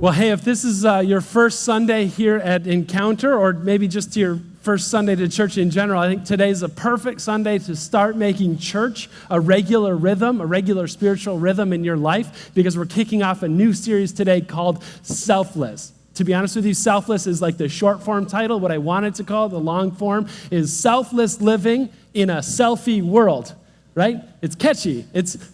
Well, hey, if this is your first Sunday here at Encounter, or maybe just your first Sunday to church in general, I think today's a perfect Sunday to start making church a regular rhythm, a regular spiritual rhythm in your life, because we're kicking off a new series today called Selfless. To be honest with you, Selfless is like the short form title. What I wanted to call the long form is Selfless Living in a Selfie World. Right? It's catchy.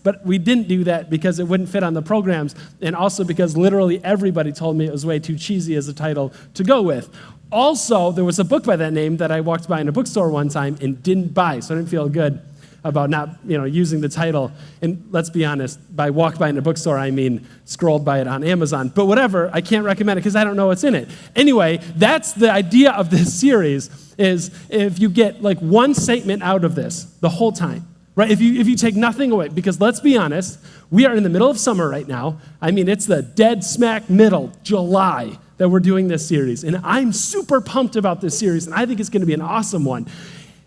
But we didn't do that because it wouldn't fit on the programs, and also because literally everybody told me it was way too cheesy as a title to go with. Also, there was a book by that name that I walked by in a bookstore one time and didn't buy, so I didn't feel good about not, using the title. And let's be honest, by walk by in a bookstore, I mean scrolled by it on Amazon. But whatever, I can't recommend it because I don't know what's in it. Anyway, that's the idea of this series, is if you get like one statement out of this the whole time, right? If you take nothing away, because let's be honest, we are in the middle of summer right now. I mean, it's the dead smack middle, July, that we're doing this series. And I'm super pumped about this series, and I think it's going to be an awesome one.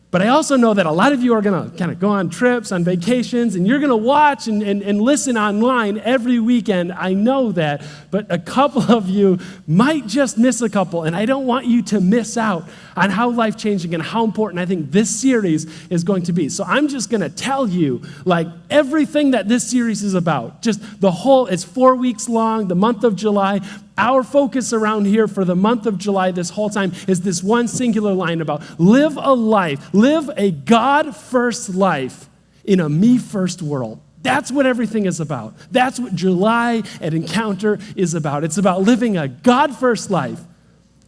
But I also know that a lot of you are going to kind of go on trips, on vacations, and you're going to watch and listen online every weekend. I know that. But a couple of you might just miss a couple, and I don't want you to miss out on how life-changing and how important I think this series is going to be. So I'm just going to tell you, like, everything that this series is about. Just the whole, it's 4 weeks long, the month of July. Our focus around here for the month of July this whole time is this one singular line about live a God-first life in a me-first world. That's what everything is about. That's what July at Encounter is about. It's about living a God-first life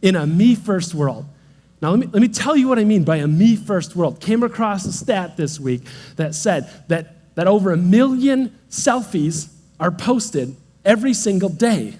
in a me-first world. Now, let me tell you what I mean by a me-first world. Came across a stat this week that said that over 1 million selfies are posted every single day.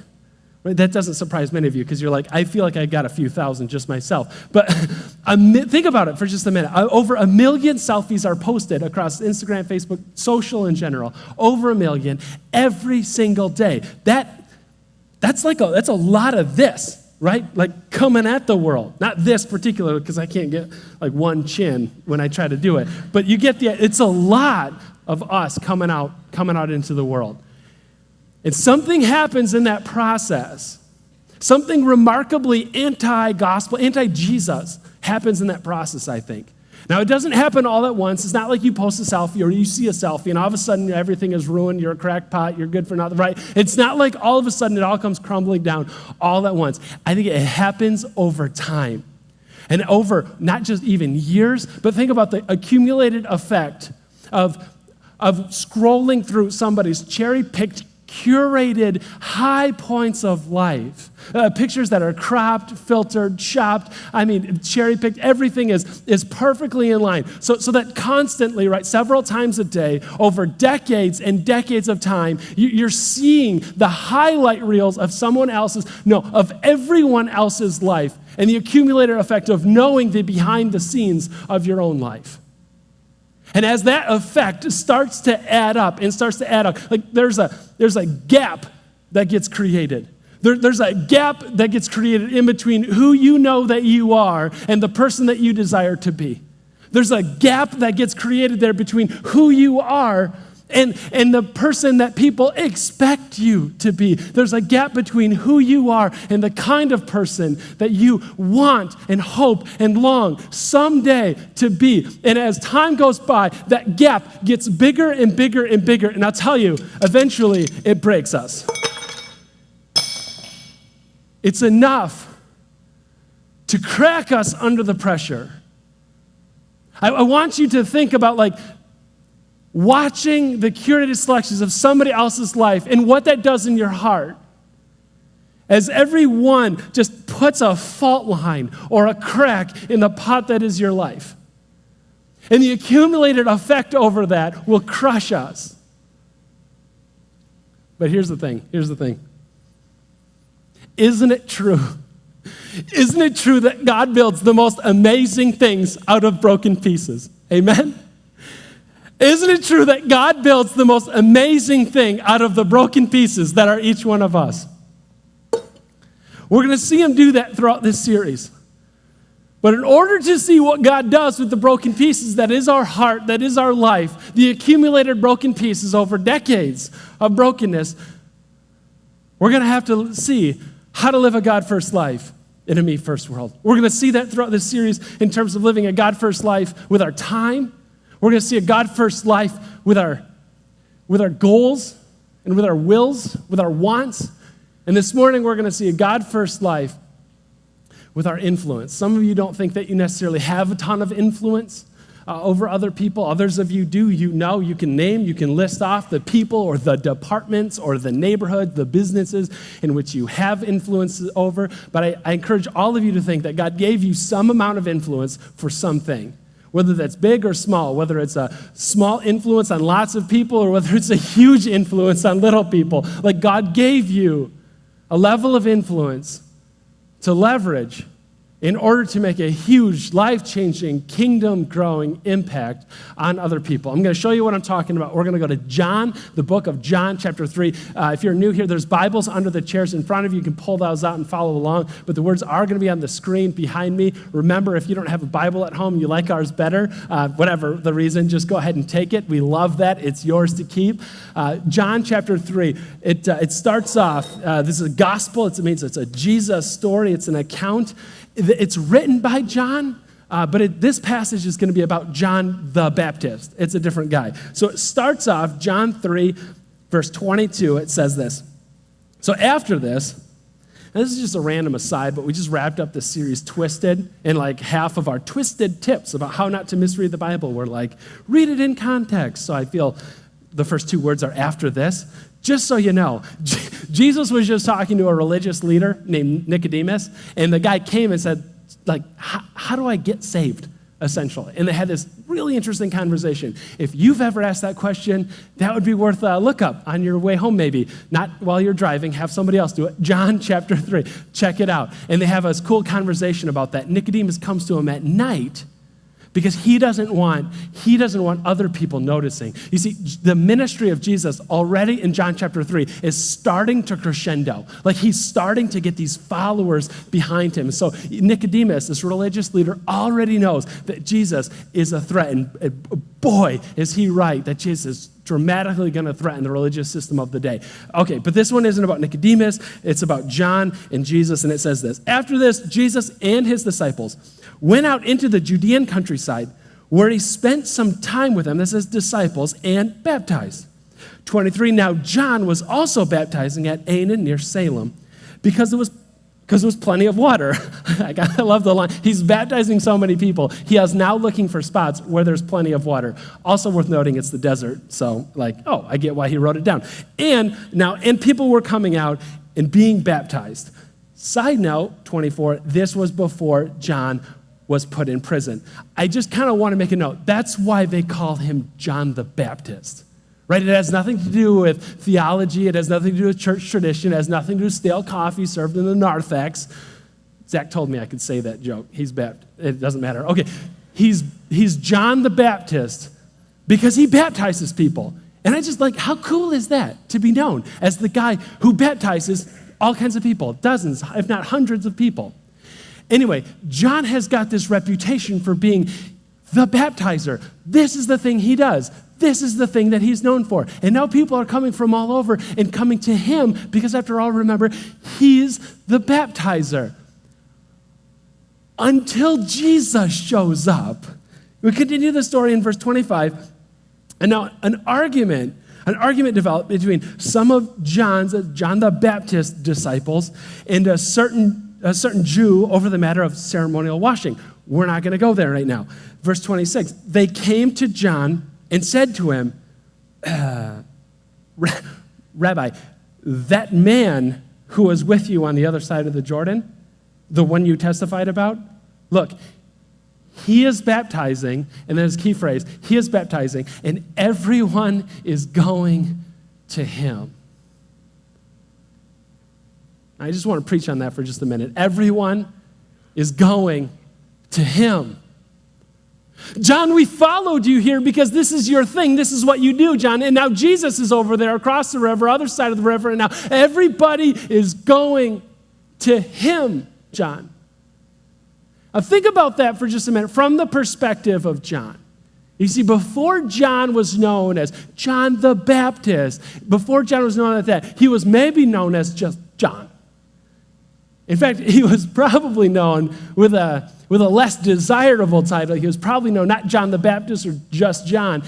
That doesn't surprise many of you because you're like, I feel like I got a few thousand just myself. But think about it for just a minute. Over 1 million selfies are posted across Instagram, Facebook, social in general. Over 1 million every single day. That's a lot of this, right? Like coming at the world. Not this particular, because I can't get like one chin when I try to do it. But you get it's a lot of us coming out into the world. And something happens in that process. Something remarkably anti-gospel, anti-Jesus happens in that process, I think. Now, it doesn't happen all at once. It's not like you post a selfie or you see a selfie and all of a sudden everything is ruined, you're a crackpot, you're good for nothing, right? It's not like all of a sudden it all comes crumbling down all at once. I think it happens over time. And over not just even years, but think about the accumulated effect of scrolling through somebody's cherry-picked, curated high points of life. Pictures that are cropped, filtered, chopped, cherry-picked. Everything is perfectly in line. So that constantly, right, several times a day, over decades and decades of time, you're seeing the highlight reels of of everyone else's life, and the accumulated effect of knowing the behind the scenes of your own life. And as that effect starts to add up, like there's a gap that gets created. There's a gap that gets created in between who you know that you are and the person that you desire to be. There's a gap that gets created there between who you are and the person that people expect you to be. There's a gap between who you are and the kind of person that you want and hope and long someday to be. And as time goes by, that gap gets bigger and bigger and bigger. And I'll tell you, eventually it breaks us. It's enough to crack us under the pressure. I want you to think about watching the curated selections of somebody else's life and what that does in your heart as everyone just puts a fault line or a crack in the pot that is your life. And the accumulated effect over that will crush us. But here's the thing. Isn't it true? Isn't it true that God builds the most amazing things out of broken pieces? Amen? Isn't it true that God builds the most amazing thing out of the broken pieces that are each one of us? We're going to see him do that throughout this series. But in order to see what God does with the broken pieces, that is our heart, that is our life, the accumulated broken pieces over decades of brokenness, We're going to have to see how to live a God-first life in a me-first world. We're going to see that throughout this series in terms of living a God-first life with our time. We're going to see a God-first life with our goals and with our wills, with our wants. And this morning, we're going to see a God-first life with our influence. Some of you don't think that you necessarily have a ton of influence over other people. Others of you do. You know, you can name, you can list off the people or the departments or the neighborhood, the businesses in which you have influence over. But I encourage all of you to think that God gave you some amount of influence for something, whether that's big or small, whether it's a small influence on lots of people or whether it's a huge influence on little people. Like God gave you a level of influence to leverage in order to make a huge, life-changing, kingdom-growing impact on other people. I'm going to show you what I'm talking about. We're going to go to John, the book of John, chapter 3. If you're new here, there's Bibles under the chairs in front of you. You can pull those out and follow along, but the words are going to be on the screen behind me. Remember, if you don't have a Bible at home, you like ours better, whatever the reason, just go ahead and take it. We love that. It's yours to keep. John, chapter 3, it starts off, this is a gospel. It means it's a Jesus story. It's an account. It's written by John, but this passage is going to be about John the Baptist. It's a different guy. So it starts off, John 3, verse 22, it says this. So after this, and this is just a random aside, but we just wrapped up the series Twisted, and like half of our twisted tips about how not to misread the Bible were like, read it in context. So I feel the first two words are after this. Just so you know, Jesus was just talking to a religious leader named Nicodemus, and the guy came and said, like, how do I get saved, essentially? And they had this really interesting conversation. If you've ever asked that question, that would be worth a look up on your way home maybe. Not while you're driving, have somebody else do it. John chapter 3, check it out. And they have a cool conversation about that. Nicodemus comes to him at night, because he doesn't want other people noticing. You see, the ministry of Jesus already in John chapter 3 is starting to crescendo. Like he's starting to get these followers behind him. So Nicodemus, this religious leader, already knows that Jesus is a threat. And boy, is he right that Jesus is dramatically going to threaten the religious system of the day. Okay, but this one isn't about Nicodemus. It's about John and Jesus, and it says this. After this, Jesus and his disciples went out into the Judean countryside where he spent some time with them, this is disciples, and baptized. 23, now John was also baptizing at Aenon near Salem because there was plenty of water. I love the line. He's baptizing so many people. He is now looking for spots where there's plenty of water. Also worth noting, it's the desert. So I get why he wrote it down. And people were coming out and being baptized. Side note, 24, this was before John was put in prison. I just kind of want to make a note. That's why they call him John the Baptist. Right? It has nothing to do with theology. It has nothing to do with church tradition. It has nothing to do with stale coffee served in the narthex. Zach told me I could say that joke. He's Baptist. It doesn't matter. Okay, he's John the Baptist because he baptizes people. And I just how cool is that to be known as the guy who baptizes all kinds of people, dozens, if not hundreds of people. Anyway, John has got this reputation for being the baptizer. This is the thing he does. This is the thing that he's known for. And now people are coming from all over and coming to him because, after all, remember, he's the baptizer. Until Jesus shows up. We continue the story in verse 25. And now an argument developed between some of John the Baptist disciples and a certain Jew over the matter of ceremonial washing. We're not going to go there right now. Verse 26, they came to John and said to him, Rabbi, that man who was with you on the other side of the Jordan, the one you testified about, look, he is baptizing, and then his key phrase, he is baptizing, and everyone is going to him. I just want to preach on that for just a minute. Everyone is going to him. John, we followed you here because this is your thing. This is what you do, John. And now Jesus is over there across the river, other side of the river, and now everybody is going to him, John. Now think about that for just a minute from the perspective of John. You see, before John was known as John the Baptist, before John was known as that, he was maybe known as just John. In fact, he was probably known with a less desirable title. He was probably known not John the Baptist or just John.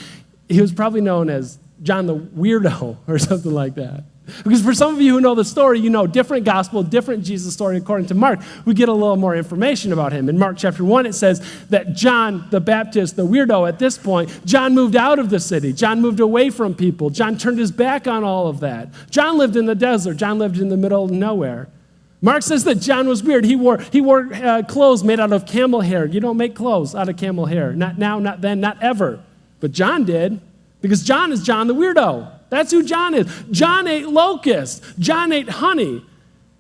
He was probably known as John the Weirdo or something like that. Because for some of you who know the story, you know different gospel, different Jesus story according to Mark. We get a little more information about him. In Mark chapter 1, it says that John the Baptist, the weirdo at this point, John moved out of the city. John moved away from people. John turned his back on all of that. John lived in the desert. John lived in the middle of nowhere. Mark says that John was weird. He wore clothes made out of camel hair. You don't make clothes out of camel hair. Not now, not then, not ever. But John did, because John is John the weirdo. That's who John is. John ate locusts. John ate honey.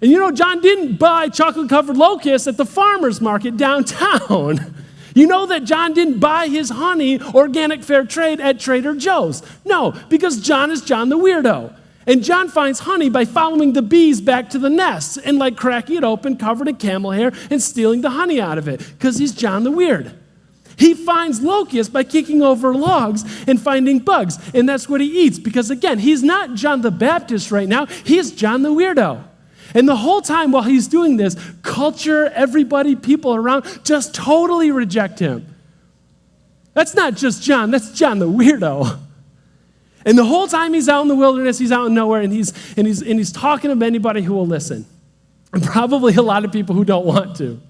And you know, John didn't buy chocolate-covered locusts at the farmer's market downtown. You know that John didn't buy his honey organic fair trade at Trader Joe's. No, because John is John the weirdo. And John finds honey by following the bees back to the nests and like cracking it open, covered in camel hair, and stealing the honey out of it, because he's John the weird. He finds locusts by kicking over logs and finding bugs, and that's what he eats, because again, he's not John the Baptist right now, he's John the weirdo. And the whole time while he's doing this, culture, everybody, people around just totally reject him. That's not just John, that's John the weirdo. And the whole time he's out in the wilderness, he's out in nowhere, and he's talking to anybody who will listen. And probably a lot of people who don't want to.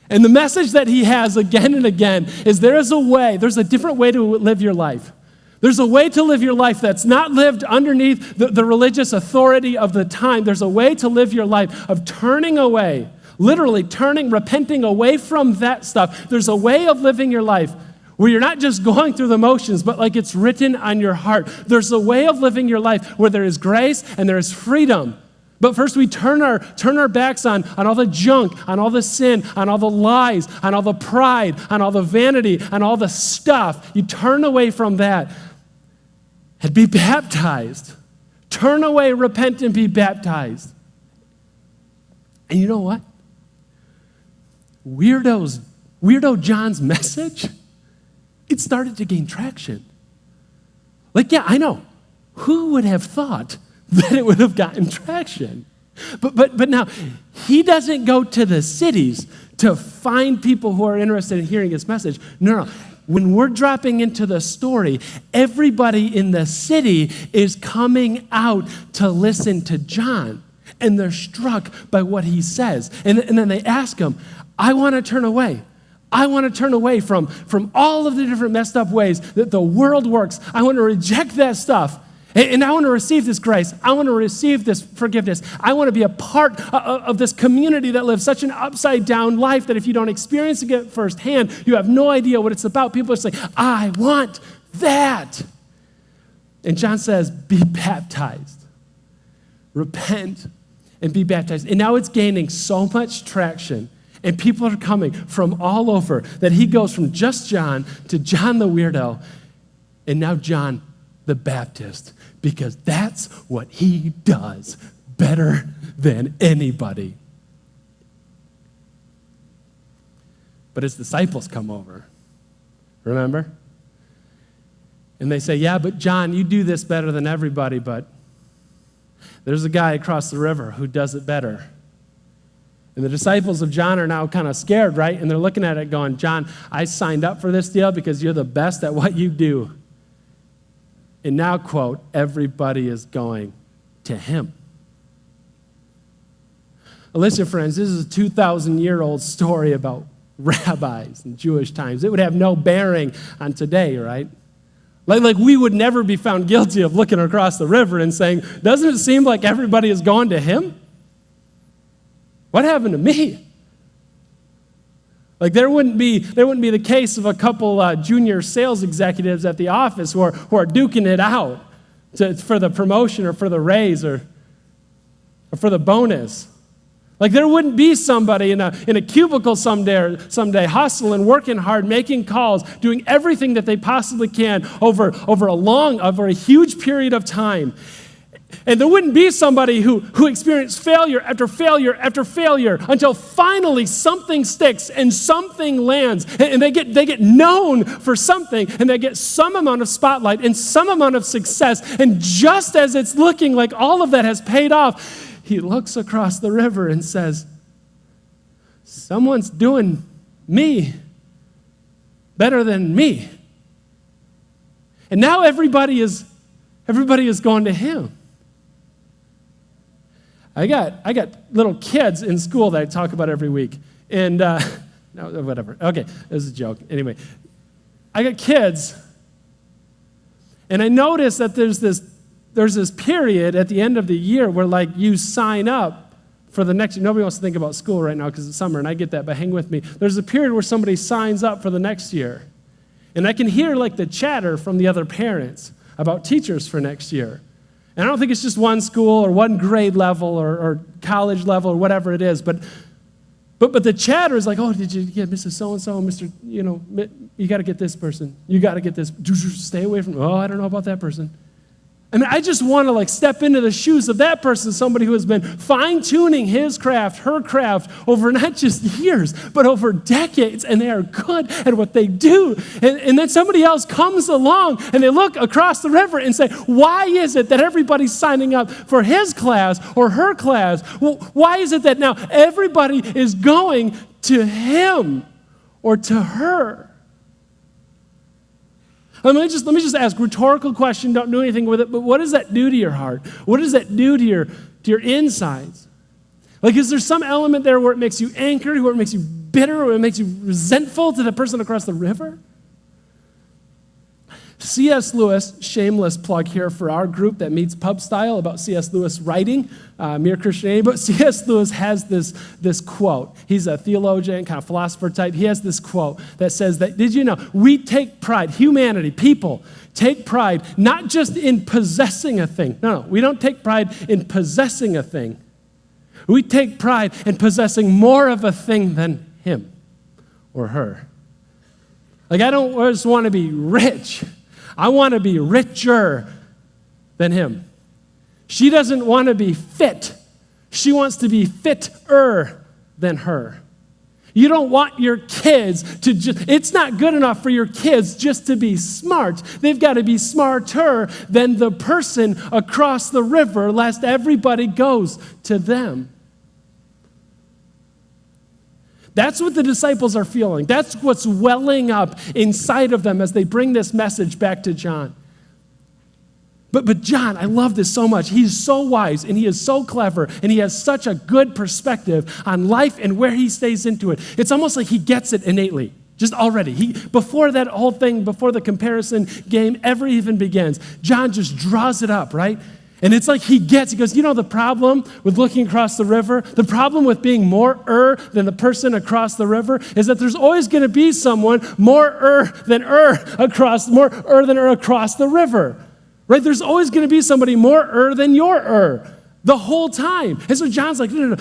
And the message that he has again and again is there's a different way to live your life. There's a way to live your life that's not lived underneath the religious authority of the time. There's a way to live your life of turning away, literally repenting away from that stuff. There's a way of living your life where you're not just going through the motions, but like it's written on your heart. There's a way of living your life where there is grace and there is freedom. But first we turn our backs on all the junk, on all the sin, on all the lies, on all the pride, on all the vanity, on all the stuff. You turn away from that and be baptized. Turn away, repent, and be baptized. And you know what? Weirdo John's message, it started to gain traction. Like, yeah, I know. Who would have thought that it would have gotten traction? But now, he doesn't go to the cities to find people who are interested in hearing his message. No. When we're dropping into the story, everybody in the city is coming out to listen to John. And they're struck by what he says. And then they ask him, I want to turn away. I want to turn away from all of the different messed up ways that the world works. I want to reject that stuff. And I want to receive this grace. I want to receive this forgiveness. I want to be a part of this community that lives such an upside-down life that if you don't experience it firsthand, you have no idea what it's about. People are saying, I want that. And John says, be baptized. Repent and be baptized. And now it's gaining so much traction. And people are coming from all over that he goes from just John to John the weirdo, and now John the Baptist, because that's what he does better than anybody. But his disciples come over, remember? And they say, yeah, but John, you do this better than everybody, but there's a guy across the river who does it better. And the disciples of John are now kind of scared, right? And they're looking at it going, John, I signed up for this deal because you're the best at what you do. And now, quote, everybody is going to him. Well, listen, friends, this is a 2,000-year-old story about rabbis in Jewish times. It would have no bearing on today, right? Like we would never be found guilty of looking across the river and saying, doesn't it seem like everybody is going to him? What happened to me? Like there wouldn't be the case of a couple junior sales executives at the office who are duking it out for the promotion or for the raise or for the bonus. Like there wouldn't be somebody in a cubicle someday hustling, working hard, making calls, doing everything that they possibly can over a huge period of time. And there wouldn't be somebody who experienced failure after failure after failure until finally something sticks and something lands. And they get known for something, and they get some amount of spotlight and some amount of success. And just as it's looking like all of that has paid off, he looks across the river and says, someone's doing me better than me. And now everybody is going to him. I got little kids in school that I talk about every week. And, no, whatever. Okay, this is a joke. Anyway, I got kids, and I noticed that there's this period at the end of the year where, like, you sign up for the next year. Nobody wants to think about school right now because it's summer, and I get that, but hang with me. There's a period where somebody signs up for the next year. And I can hear, like, the chatter from the other parents about teachers for next year. And I don't think it's just one school or one grade level or college level or whatever it is, but the chatter is like, oh, did you get Mrs. So-and-so, Mr., you got to get this person. You got to get this. Stay away from, I don't know about that person. I mean, I just want to, like, step into the shoes of that person, somebody who has been fine-tuning his craft, her craft, over not just years, but over decades, and they are good at what they do. And then somebody else comes along, and they look across the river and say, why is it that everybody's signing up for his class or her class? Well, why is it that now everybody is going to him or to her? Let me just ask a rhetorical question. Don't do anything with it. But what does that do to your heart? What does that do to your insides? Like, is there some element there where it makes you angry, where it makes you bitter, where it makes you resentful to the person across the river? C.S. Lewis, shameless plug here for our group that meets pub style about C.S. Lewis writing, Mere Christianity, but C.S. Lewis has this quote. He's a theologian, kind of philosopher type. He has this quote that says that, did you know, we take pride, humanity, people, take pride not just in possessing a thing. No, we don't take pride in possessing a thing. We take pride in possessing more of a thing than him or her. Like, I don't just want to be rich. I want to be richer than him. She doesn't want to be fit. She wants to be fitter than her. You don't want your kids to it's not good enough for your kids just to be smart. They've got to be smarter than the person across the river, lest everybody goes to them. That's what the disciples are feeling. That's what's welling up inside of them as they bring this message back to John. But John, I love this so much. He's so wise, and he is so clever, and he has such a good perspective on life and where he stays into it. It's almost like he gets it innately, just already. Before that whole thing, before the comparison game ever even begins, John just draws it up, right? And it's like he goes, you know, the problem with looking across the river, the problem with being more than the person across the river is that there's always going to be someone more than across the river, right? There's always going to be somebody more than your the whole time. And so John's like, no.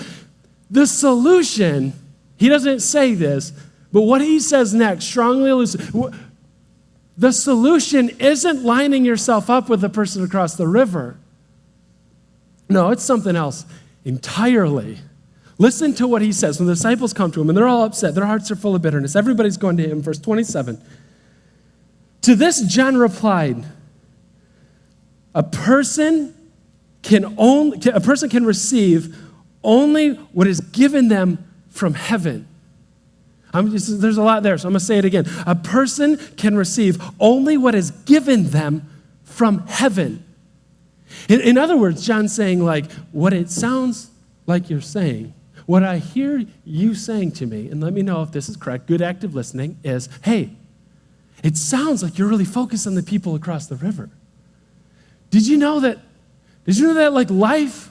The solution, he doesn't say this, but what he says next, strongly elusive, the solution isn't lining yourself up with the person across the river. No, it's something else entirely. Listen to what he says. When the disciples come to him, and they're all upset, their hearts are full of bitterness. Everybody's going to him. Verse 27. To this, John replied, a person can receive only what is given them from heaven. There's a lot there, so I'm going to say it again. A person can receive only what is given them from heaven. In other words, John's saying, like, what it sounds like you're saying, what I hear you saying to me, and let me know if this is correct, good active listening, is, hey, it sounds like you're really focused on the people across the river. Did you know that like life,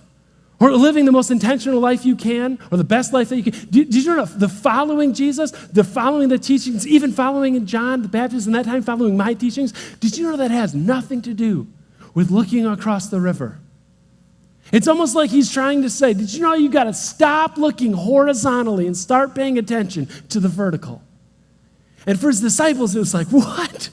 or living the most intentional life you can, or the best life that you can, did you know the following Jesus, the following the teachings, even following in John the Baptist, and that time following my teachings, did you know that has nothing to do with looking across the river? It's almost like he's trying to say, did you know you got to stop looking horizontally and start paying attention to the vertical? And for his disciples, it was like, what?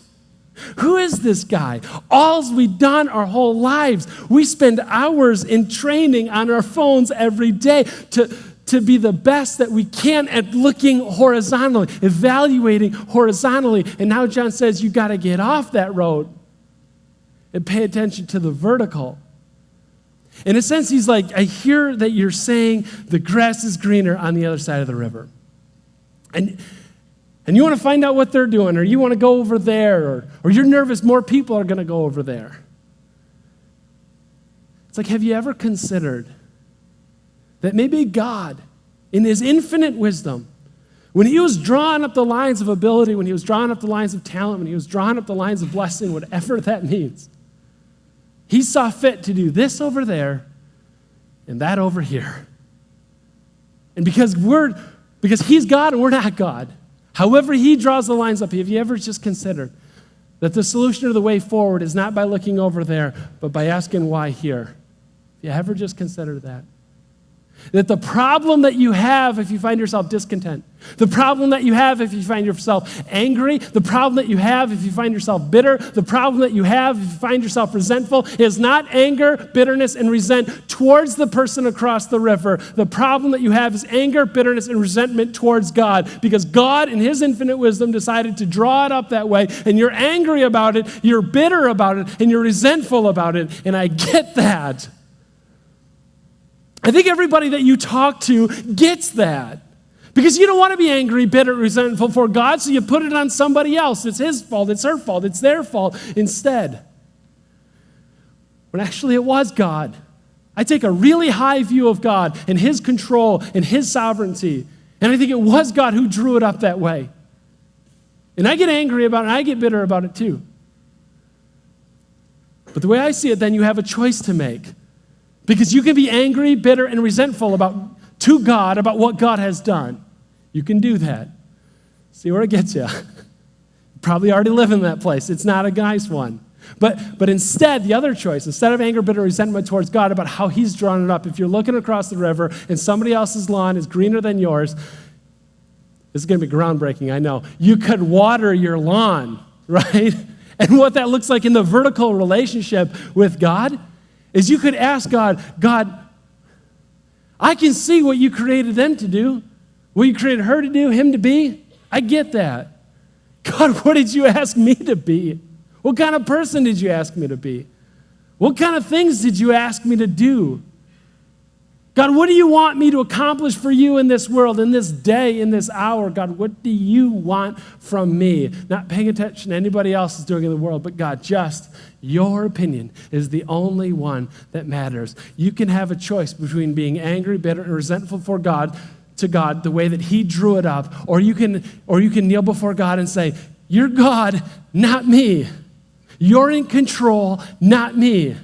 who is this guy? All we've done our whole lives. We spend hours in training on our phones every day to be the best that we can at looking horizontally, evaluating horizontally. And now John says you got to get off that road and pay attention to the vertical. In a sense, he's like, I hear that you're saying the grass is greener on the other side of the river. And you want to find out what they're doing, or you want to go over there, or you're nervous more people are going to go over there. It's like, have you ever considered that maybe God, in his infinite wisdom, when he was drawing up the lines of ability, when he was drawing up the lines of talent, when he was drawing up the lines of blessing, whatever that means, he saw fit to do this over there and that over here. And because he's God and we're not God, however he draws the lines up, have you ever just considered that the solution or the way forward is not by looking over there, but by asking why here? Have you ever just considered that? That the problem that you have if you find yourself discontent, the problem that you have if you find yourself angry, the problem that you have if you find yourself bitter, the problem that you have if you find yourself resentful is not anger, bitterness, and resent towards the person across the river. The problem that you have is anger, bitterness, and resentment towards God, because God in his infinite wisdom decided to draw it up that way, and you're angry about it, you're bitter about it, and you're resentful about it, and I get that. I think everybody that you talk to gets that. Because you don't want to be angry, bitter, resentful for God, so you put it on somebody else. It's his fault, it's her fault, it's their fault instead. When actually it was God. I take a really high view of God and his control and his sovereignty. And I think it was God who drew it up that way. And I get angry about it, and I get bitter about it too. But the way I see it, then you have a choice to make. Because you can be angry, bitter, and resentful to God about what God has done. You can do that. See where it gets you. You probably already live in that place. It's not a nice one. But instead, the other choice, instead of anger, bitter, resentment towards God about how he's drawn it up, if you're looking across the river and somebody else's lawn is greener than yours, this is going to be groundbreaking, I know. You could water your lawn, right? And what that looks like in the vertical relationship with God is you could ask God, I can see what you created them to do, what you created her to do, him to be. I get that. God, what did you ask me to be? What kind of person did you ask me to be? What kind of things did you ask me to do? God, what do you want me to accomplish for you in this world, in this day, in this hour? God, what do you want from me? Not paying attention to anybody else is doing in the world, but God, just your opinion is the only one that matters. You can have a choice between being angry, bitter, and resentful for God, to God, the way that he drew it up, or you can kneel before God and say, you're God, not me. You're in control, not me.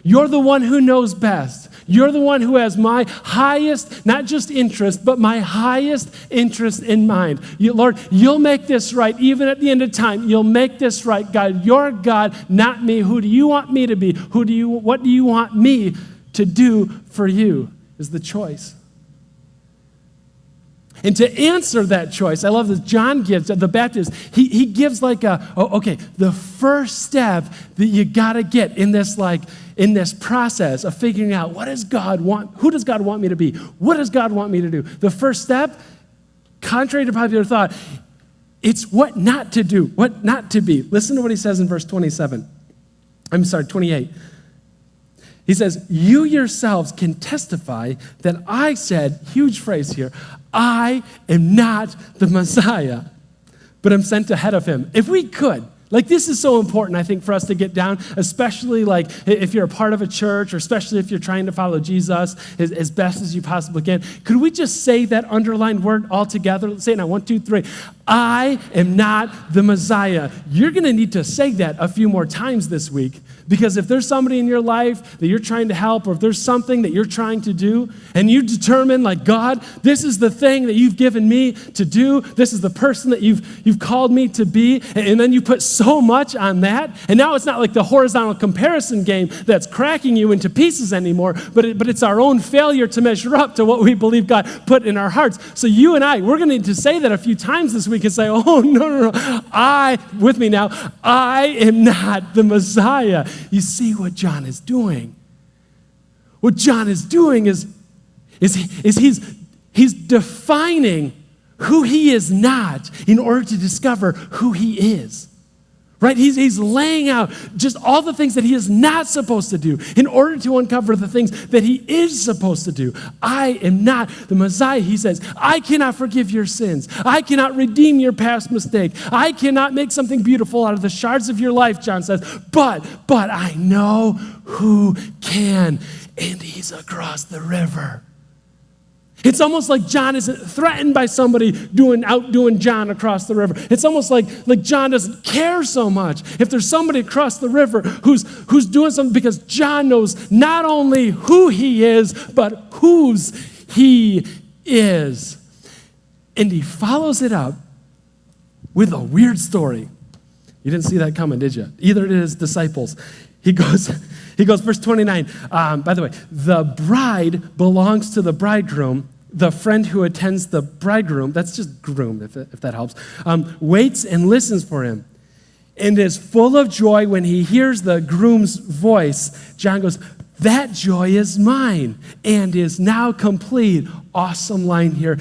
You're the one who knows best. You're the one who has my highest, not just interest, but my highest interest in mind. Lord, you'll make this right. Even at the end of time, you'll make this right. God, you're God, not me. Who do you want me to be? What do you want me to do for you is the choice. And to answer that choice, I love this, John gives, the Baptist, he gives like the first step that you got to get in this process of figuring out what does God want, who does God want me to be, what does God want me to do. The first step, contrary to popular thought, it's what not to do, what not to be. Listen to what he says in verse 28. He says, you yourselves can testify that I said, huge phrase here, I am not the Messiah, but I'm sent ahead of him. If we could, this is so important, I think, for us to get down, especially if you're a part of a church, or especially if you're trying to follow Jesus as best as you possibly can. Could we just say that underlined word all together? Let's say it now, 1, 2, 3. I am not the Messiah. You're going to need to say that a few more times this week, because if there's somebody in your life that you're trying to help, or if there's something that you're trying to do, and you determine, God, this is the thing that you've given me to do, this is the person that you've called me to be, and then you put so much on that, and now it's not like the horizontal comparison game that's cracking you into pieces anymore, but it's our own failure to measure up to what we believe God put in our hearts. So you and I, we're going to need to say that a few times this week, can say, oh, no, with me now, I am not the Messiah. You see what John is doing? What John is doing is he's defining who he is not in order to discover who he is. Right? He's laying out just all the things that he is not supposed to do in order to uncover the things that he is supposed to do. I am not the Messiah. He says, I cannot forgive your sins. I cannot redeem your past mistake. I cannot make something beautiful out of the shards of your life, John says, but I know who can, and he's across the river. It's almost like John isn't threatened by somebody outdoing John across the river. It's almost like John doesn't care so much if there's somebody across the river who's doing something, because John knows not only who he is, but whose he is. And he follows it up with a weird story. You didn't see that coming, did you? Either did his disciples. He goes, verse 29, by the way, the bride belongs to the bridegroom. The friend who attends the bridegroom, that's just groom, if that helps, waits and listens for him and is full of joy when he hears the groom's voice. John goes, that joy is mine and is now complete. Awesome line here.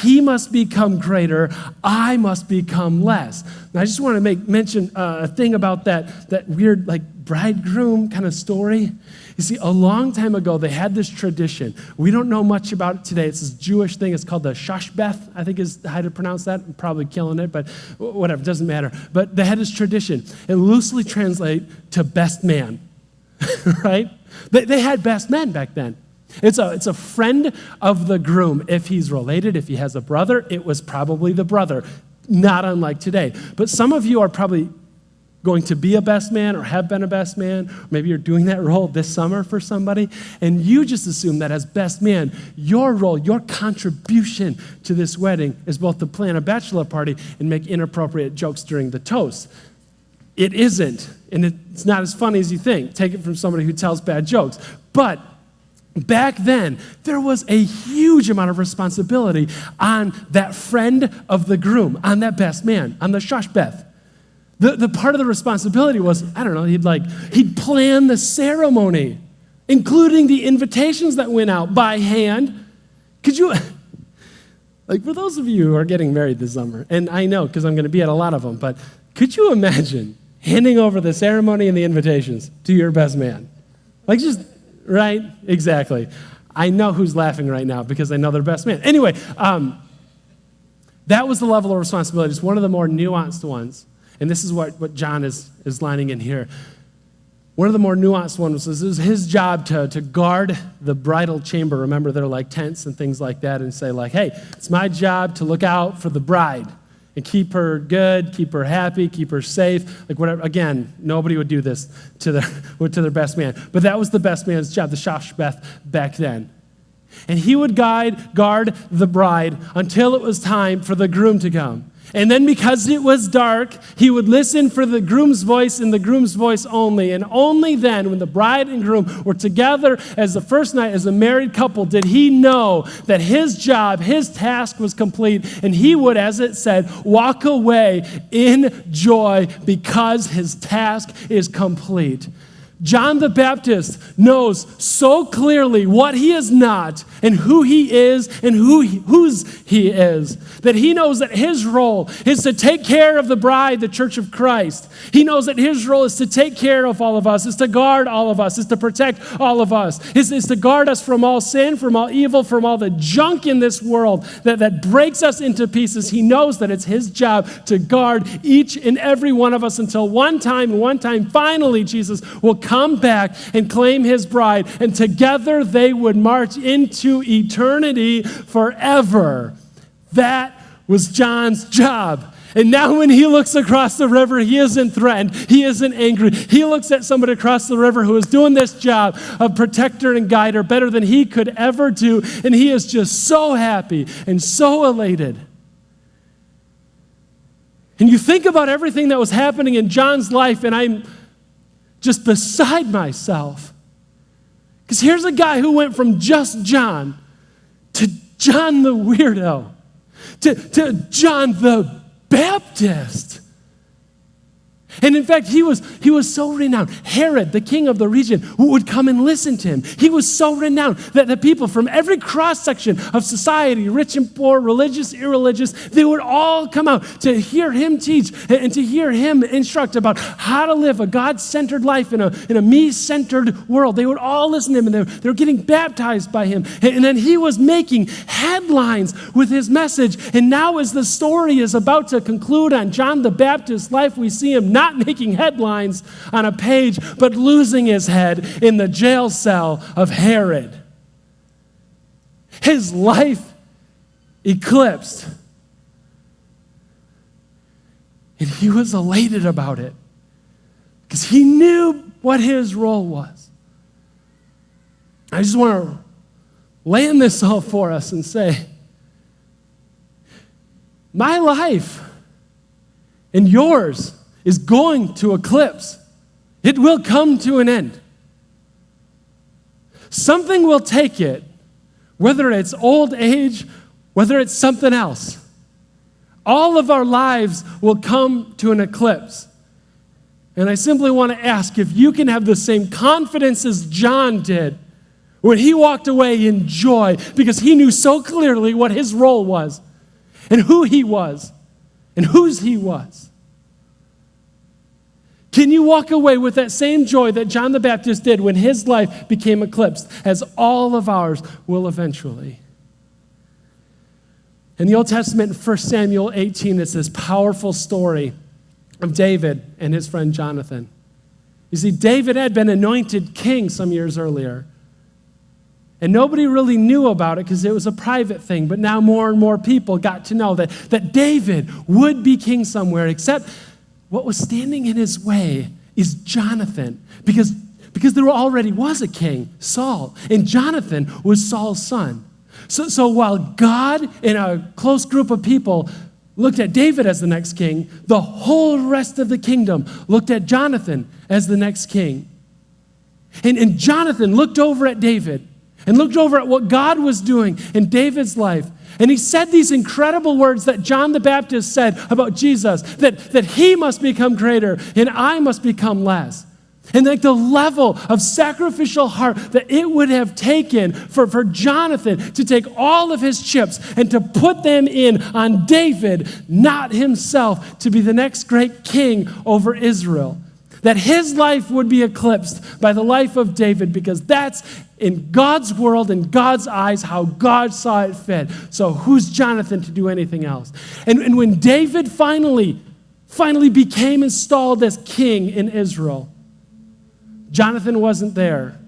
He must become greater. I must become less. Now, I just want to mention a thing about that weird bridegroom kind of story. You see, a long time ago, they had this tradition. We don't know much about it today. It's this Jewish thing. It's called the Shashbeth, I think is how to pronounce that. I'm probably killing it, but whatever, doesn't matter. But they had this tradition. It loosely translates to best man, right? They had best men back then. It's a friend of the groom. If he's related, if he has a brother, it was probably the brother, not unlike today. But some of you are probably going to be a best man or have been a best man. Maybe you're doing that role this summer for somebody, and you just assume that as best man, your role, your contribution to this wedding is both to plan a bachelor party and make inappropriate jokes during the toast. It isn't, and it's not as funny as you think. Take it from somebody who tells bad jokes. But back then, there was a huge amount of responsibility on that friend of the groom, on that best man, on the shashbeth. The part of the responsibility was, I don't know, he'd plan the ceremony, including the invitations that went out by hand. Could you, for those of you who are getting married this summer, and I know because I'm going to be at a lot of them, but could you imagine handing over the ceremony and the invitations to your best man? Right? Exactly. I know who's laughing right now because I know their best man. Anyway, that was the level of responsibility. It's one of the more nuanced ones. And this is what John is lining in here. One of the more nuanced ones was it was his job to guard the bridal chamber. Remember, they're like tents and things like that, and say hey, it's my job to look out for the bride and keep her good, keep her happy, keep her safe, whatever. Again, nobody would do this to their best man. But that was the best man's job, the shashbeth back then. And he would guard the bride until it was time for the groom to come. And then because it was dark, he would listen for the groom's voice and the groom's voice only. And only then, when the bride and groom were together as the first night as a married couple, did he know that his job, his task was complete. And he would, as it said, walk away in joy because his task is complete. John the Baptist knows so clearly what he is not and who he is and whose he is, that he knows that his role is to take care of the bride, the church of Christ. He knows that his role is to take care of all of us, is to guard all of us, is to protect all of us, is to guard us from all sin, from all evil, from all the junk in this world that breaks us into pieces. He knows that it's his job to guard each and every one of us until one time, finally, Jesus will come back and claim his bride, and together they would march into eternity forever. That was John's job. And now when he looks across the river, he isn't threatened. He isn't angry. He looks at somebody across the river who is doing this job of protector and guider better than he could ever do, and he is just so happy and so elated. And you think about everything that was happening in John's life, and I'm just beside myself. Because here's a guy who went from just John to John the weirdo, to John the Baptist. And in fact, he was so renowned. Herod, the king of the region, would come and listen to him. He was so renowned that the people from every cross-section of society, rich and poor, religious, irreligious, they would all come out to hear him teach and to hear him instruct about how to live a God-centered life in a me-centered world. They would all listen to him, and they were getting baptized by him. And then he was making headlines with his message. And now as the story is about to conclude on John the Baptist's life, we see him not making headlines on a page, but losing his head in the jail cell of Herod. His life eclipsed. And he was elated about it because he knew what his role was. I just want to land this all for us and say, my life and yours is going to eclipse. It will come to an end. Something will take it, whether it's old age, whether it's something else. All of our lives will come to an eclipse. And I simply want to ask if you can have the same confidence as John did when he walked away in joy because he knew so clearly what his role was and who he was and whose he was. Can you walk away with that same joy that John the Baptist did when his life became eclipsed, as all of ours will eventually? In the Old Testament, in 1 Samuel 18, it's this powerful story of David and his friend Jonathan. You see, David had been anointed king some years earlier, and nobody really knew about it because it was a private thing, but now more and more people got to know that David would be king somewhere, except what was standing in his way is Jonathan, because there already was a king, Saul, and Jonathan was Saul's son. So while God and a close group of people looked at David as the next king, the whole rest of the kingdom looked at Jonathan as the next king. And Jonathan looked over at David and looked over at what God was doing in David's life. And he said these incredible words that John the Baptist said about Jesus, that he must become greater and I must become less. And like the level of sacrificial heart that it would have taken for Jonathan to take all of his chips and to put them in on David, not himself, to be the next great king over Israel. That his life would be eclipsed by the life of David because that's in God's world, in God's eyes, how God saw it fit. So who's Jonathan to do anything else? And when David finally became installed as king in Israel, Jonathan wasn't there.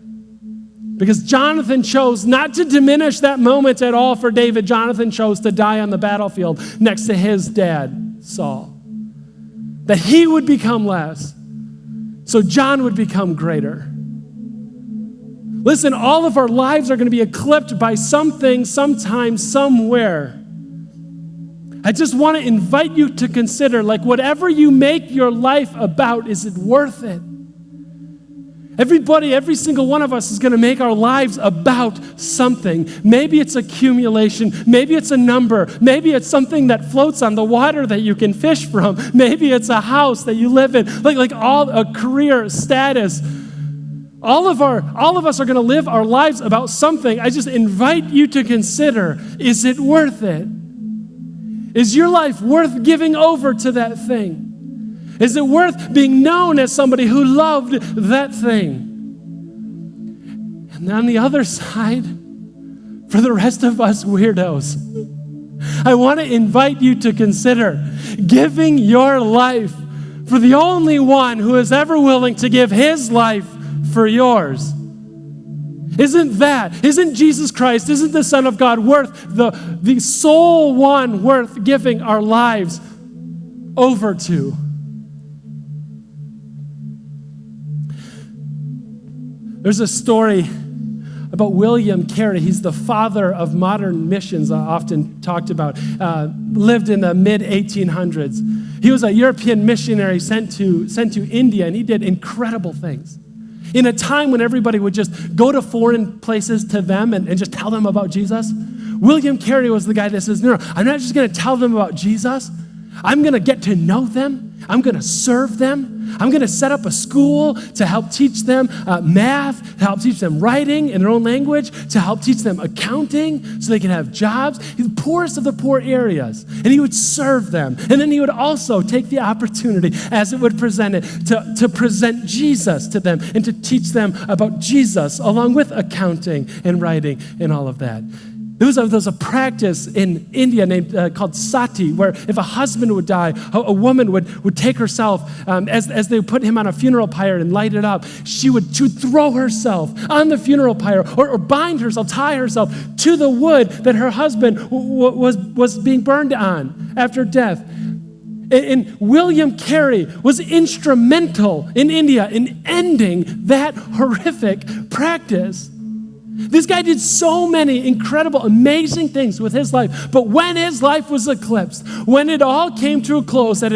Because Jonathan chose not to diminish that moment at all for David. Jonathan chose to die on the battlefield next to his dad, Saul. That he would become less, so John would become greater. Listen, all of our lives are going to be eclipsed by something, sometime, somewhere. I just want to invite you to consider, like, whatever you make your life about, is it worth it? Everybody, every single one of us is going to make our lives about something. Maybe it's accumulation. Maybe it's a number. Maybe it's something that floats on the water that you can fish from. Maybe it's a house that you live in, like all a career, status. All of us are going to live our lives about something. I just invite you to consider, is it worth it? Is your life worth giving over to that thing? Is it worth being known as somebody who loved that thing? And on the other side, for the rest of us weirdos, I want to invite you to consider giving your life for the only one who is ever willing to give his life for yours. Isn't Jesus Christ, isn't the Son of God worth the sole one worth giving our lives over to? There's a story about William Carey. He's the father of modern missions, often talked about. Lived in the mid-1800s. He was a European missionary sent to India, and he did incredible things. In a time when everybody would just go to foreign places to them and just tell them about Jesus, William Carey was the guy that says, no, I'm not just going to tell them about Jesus. I'm going to get to know them. I'm going to serve them. I'm going to set up a school to help teach them math, to help teach them writing in their own language, to help teach them accounting so they can have jobs. The poorest of the poor areas. And he would serve them. And then he would also take the opportunity, as it would present it, to present Jesus to them and to teach them about Jesus along with accounting and writing and all of that. There was a practice in India called sati, where if a husband would die, a woman would take herself, as they put him on a funeral pyre and light it up, she would throw herself on the funeral pyre or bind herself, tie herself to the wood that her husband was being burned on after death. And William Carey was instrumental in India in ending that horrific practice. This guy did so many incredible, amazing things with his life. But when his life was eclipsed, when it all came to a close, as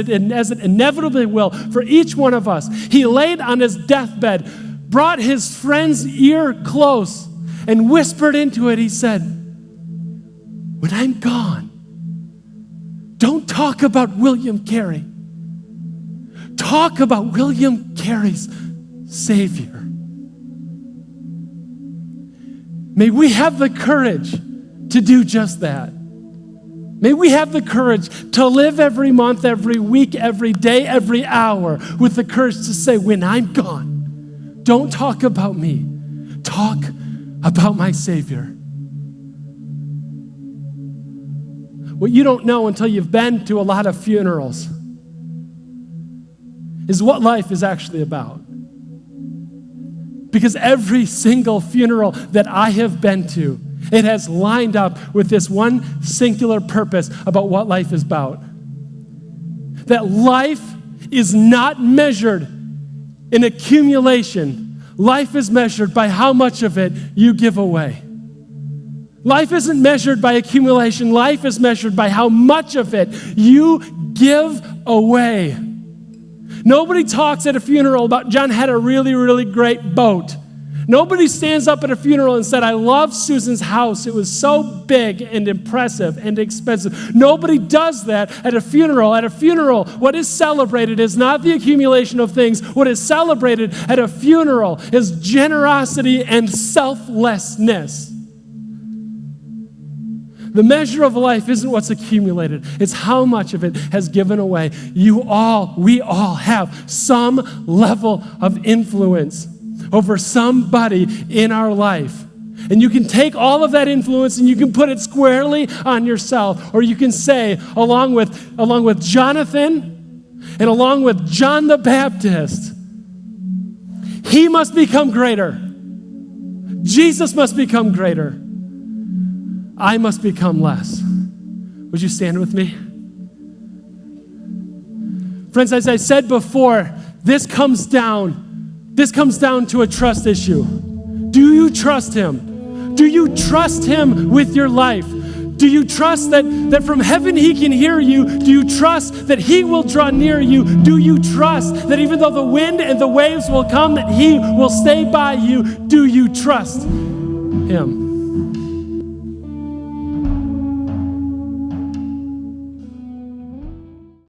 it inevitably will for each one of us, he laid on his deathbed, brought his friend's ear close, and whispered into it. He said, "When I'm gone, don't talk about William Carey. Talk about William Carey's Savior." May we have the courage to do just that. May we have the courage to live every month, every week, every day, every hour with the courage to say, when I'm gone, don't talk about me. Talk about my Savior. What you don't know until you've been to a lot of funerals is what life is actually about. Because every single funeral that I have been to, it has lined up with this one singular purpose about what life is about. That life is not measured in accumulation. Life is measured by how much of it you give away. Life isn't measured by accumulation. Life is measured by how much of it you give away. Nobody talks at a funeral about John had a really, really great boat. Nobody stands up at a funeral and said, I love Susan's house. It was so big and impressive and expensive. Nobody does that at a funeral. At a funeral, what is celebrated is not the accumulation of things. What is celebrated at a funeral is generosity and selflessness. The measure of life isn't what's accumulated. It's how much of it has given away. We all have some level of influence over somebody in our life. And you can take all of that influence and you can put it squarely on yourself. Or you can say, along with Jonathan and along with John the Baptist, he must become greater. Jesus must become greater. I must become less. Would you stand with me? Friends, as I said before, this comes down to a trust issue. Do you trust him? Do you trust him with your life? Do you trust that from heaven he can hear you? Do you trust that he will draw near you? Do you trust that even though the wind and the waves will come, that he will stay by you? Do you trust him?